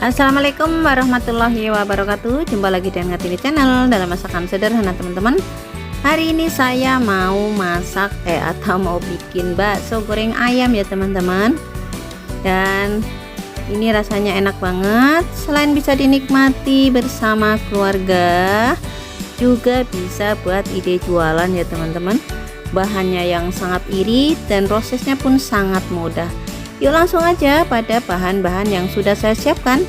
Assalamualaikum warahmatullahi wabarakatuh. Jumpa lagi dengan Kartini Channel dalam masakan sederhana teman-teman. Hari ini saya mau masak atau mau bikin bakso goreng ayam ya teman-teman. Dan ini rasanya enak banget. Selain bisa dinikmati bersama keluarga, juga bisa buat ide jualan ya teman-teman. Bahannya yang sangat irit dan prosesnya pun sangat mudah. Yuk langsung aja pada bahan-bahan yang sudah saya siapkan.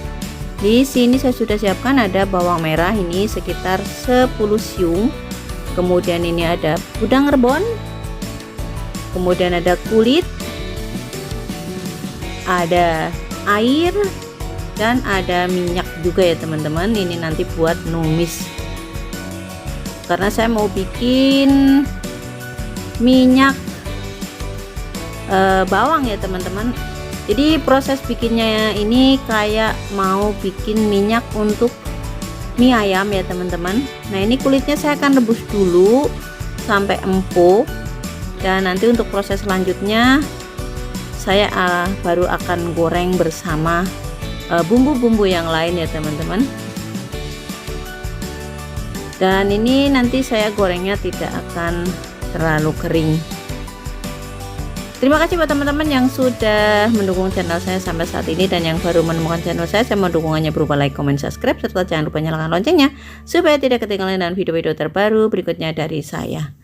Di sini saya sudah siapkan ada bawang merah ini sekitar 10 siung. Kemudian ini ada udang rebon. Kemudian ada kulit. Ada air dan ada minyak juga ya teman-teman. Ini nanti buat numis. Karena saya mau bikin minyak bawang ya teman-teman. Jadi proses bikinnya ini kayak mau bikin minyak untuk mie ayam ya teman-teman. Nah ini kulitnya saya akan rebus dulu sampai empuk, dan nanti untuk proses selanjutnya saya baru akan goreng bersama bumbu-bumbu yang lain ya teman-teman. Dan ini nanti saya gorengnya tidak akan terlalu kering. Terima kasih buat teman-teman yang sudah mendukung channel saya sampai saat ini, dan yang baru menemukan channel saya mau dukungannya berupa like, comment, subscribe, serta jangan lupa nyalakan loncengnya supaya tidak ketinggalan dengan video-video terbaru berikutnya dari saya.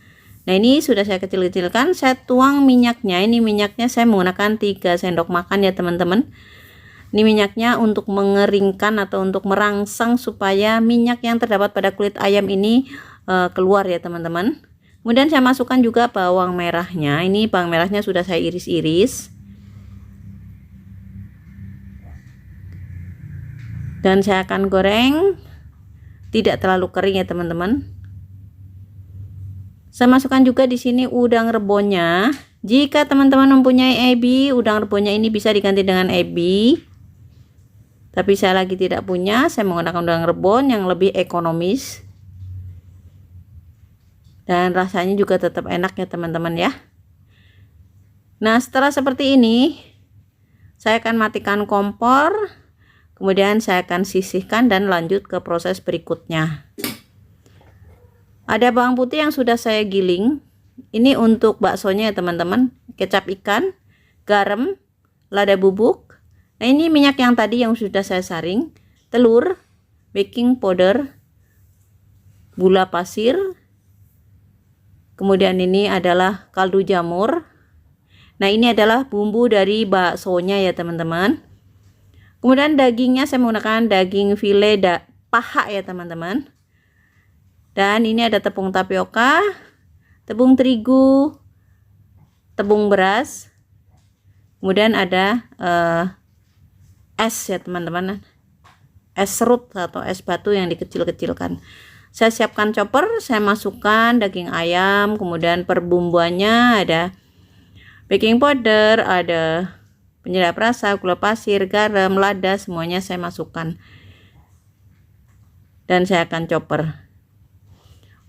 Nah ini sudah saya kecil-kecilkan, saya tuang minyaknya. Ini minyaknya saya menggunakan 3 sendok makan ya teman-teman. Ini minyaknya untuk mengeringkan atau untuk merangsang supaya minyak yang terdapat pada kulit ayam ini keluar ya teman-teman. Kemudian saya masukkan juga bawang merahnya. Ini bawang merahnya sudah saya iris-iris. Dan saya akan goreng tidak terlalu kering ya teman-teman. Saya masukkan juga di sini udang rebonnya. Jika teman-teman mempunyai ebi, udang rebonnya ini bisa diganti dengan ebi. Tapi saya lagi tidak punya, saya menggunakan udang rebon yang lebih ekonomis. Dan rasanya juga tetap enak ya teman-teman ya. Nah setelah seperti ini, saya akan matikan kompor. Kemudian saya akan sisihkan dan lanjut ke proses berikutnya. Ada bawang putih yang sudah saya giling. Ini untuk baksonya ya teman-teman. Kecap ikan, garam, lada bubuk. Nah ini minyak yang tadi yang sudah saya saring. Telur, baking powder, gula pasir. Kemudian ini adalah kaldu jamur. Nah ini adalah bumbu dari baksonya ya teman-teman. Kemudian dagingnya saya menggunakan daging file paha ya teman-teman. Dan ini ada tepung tapioka, tepung terigu, tepung beras. Kemudian ada es ya teman-teman. Es serut atau es batu yang dikecil-kecilkan. Saya siapkan chopper, saya masukkan daging ayam, kemudian perbumbuannya ada baking powder, ada penyedap rasa, gula pasir, garam, lada, semuanya saya masukkan. Dan saya akan chopper.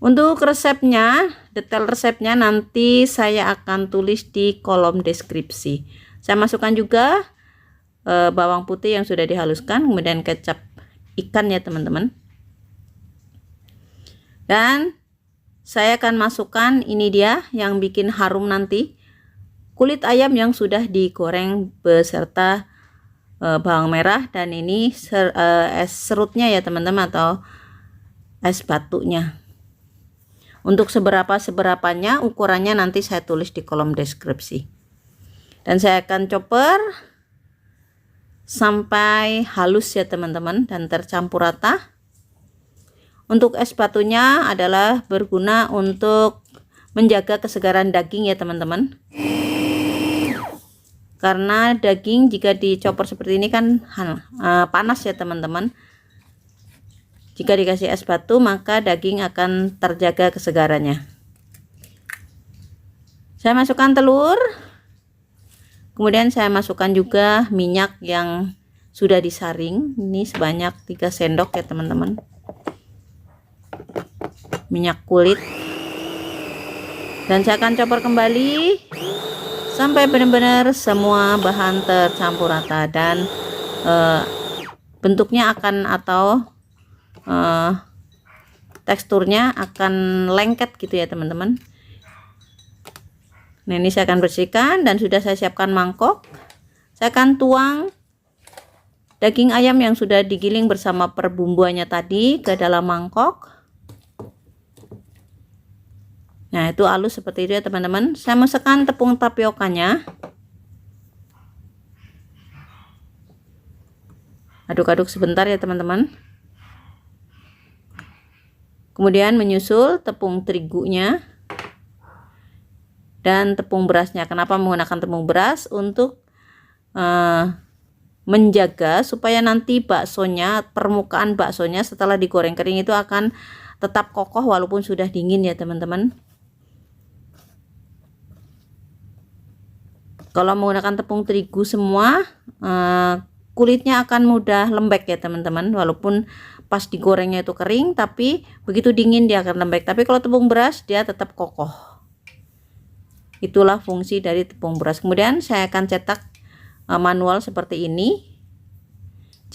Untuk resepnya, detail resepnya nanti saya akan tulis di kolom deskripsi. Saya masukkan juga bawang putih yang sudah dihaluskan, kemudian kecap ikan ya teman-teman. Dan saya akan masukkan, ini dia yang bikin harum nanti, kulit ayam yang sudah digoreng beserta bawang merah, dan ini es serutnya ya teman-teman atau es batunya. Untuk seberapanya ukurannya nanti saya tulis di kolom deskripsi. Dan saya akan chopper sampai halus ya teman-teman dan tercampur rata. Untuk es batunya adalah berguna untuk menjaga kesegaran daging ya teman-teman. Karena daging jika dicopper seperti ini kan panas ya teman-teman. Jika dikasih es batu maka daging akan terjaga kesegarannya. Saya masukkan telur. Kemudian saya masukkan juga minyak yang sudah disaring. Ini sebanyak 3 sendok ya teman-teman. Minyak kulit. Dan saya akan chopper kembali sampai benar-benar semua bahan tercampur rata dan bentuknya akan atau teksturnya akan lengket gitu ya teman-teman. Nah, ini saya akan bersihkan dan sudah saya siapkan mangkok. Saya akan tuang daging ayam yang sudah digiling bersama perbumbuannya tadi ke dalam mangkok. Nah, itu halus seperti itu ya teman-teman. Saya masukkan tepung tapiokanya. Aduk-aduk sebentar ya teman-teman. Kemudian menyusul tepung terigunya dan tepung berasnya. Kenapa menggunakan tepung beras? Untuk menjaga supaya nanti baksonya, permukaan baksonya setelah digoreng kering itu akan tetap kokoh walaupun sudah dingin ya teman-teman. Kalau menggunakan tepung terigu semua, kulitnya akan mudah lembek ya teman-teman, walaupun pas digorengnya itu kering, tapi begitu dingin dia akan lembek. Tapi kalau tepung beras dia tetap kokoh. Itulah fungsi dari tepung beras. Kemudian saya akan cetak manual seperti ini.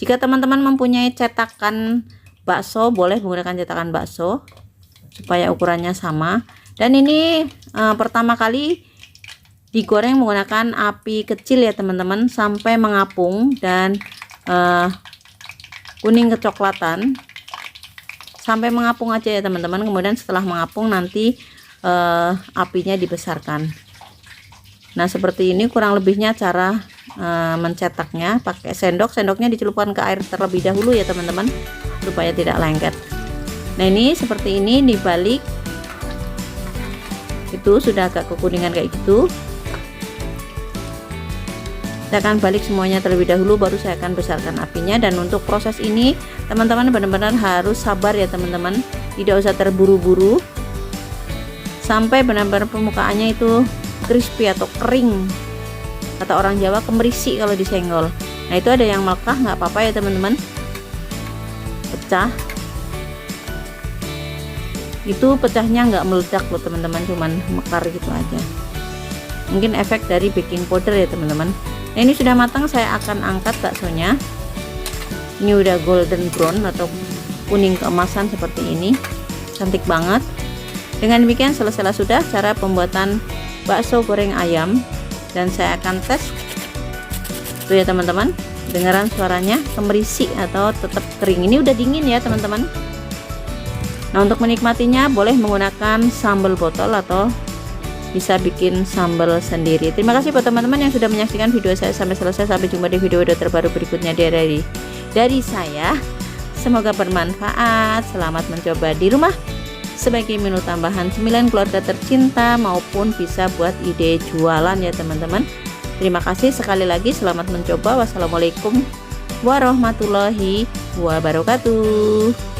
Jika teman-teman mempunyai cetakan bakso, boleh menggunakan cetakan bakso supaya ukurannya sama. Dan ini pertama kali digoreng menggunakan api kecil ya teman-teman, sampai mengapung dan kuning kecoklatan, sampai mengapung aja ya teman-teman. Kemudian setelah mengapung nanti apinya dibesarkan. Nah, seperti ini kurang lebihnya cara mencetaknya. Pakai sendok, sendoknya dicelupkan ke air terlebih dahulu ya teman-teman, supaya tidak lengket. Nah, ini seperti ini dibalik, itu sudah agak kekuningan kayak gitu. Saya akan balik semuanya terlebih dahulu, baru saya akan besarkan apinya. Dan untuk proses ini teman-teman benar-benar harus sabar ya teman-teman, tidak usah terburu-buru sampai benar-benar permukaannya itu crispy atau kering. Kata orang Jawa kemerisi kalau disenggol. Nah, itu ada yang melekah, nggak apa-apa ya teman-teman, pecah. Itu pecahnya nggak meledak loh teman-teman, cuman mekar gitu aja. Mungkin efek dari baking powder ya teman-teman. Nah, ini sudah matang, saya akan angkat baksonya. Ini udah golden brown atau kuning keemasan seperti ini, cantik banget. Dengan demikian selesai sudah cara pembuatan bakso goreng ayam, dan saya akan tes. Tuh ya teman-teman, dengaran suaranya kemerisi atau tetap kering. Ini udah dingin ya teman-teman. Nah, untuk menikmatinya boleh menggunakan sambal botol atau bisa bikin sambal sendiri. Terima kasih buat teman-teman yang sudah menyaksikan video saya sampai selesai. Sampai jumpa di video-video terbaru berikutnya dari saya. Semoga bermanfaat. Selamat mencoba di rumah sebagai menu tambahan cemilan keluarga tercinta, maupun bisa buat ide jualan ya teman-teman. Terima kasih sekali lagi, selamat mencoba. Wassalamualaikum warahmatullahi wabarakatuh.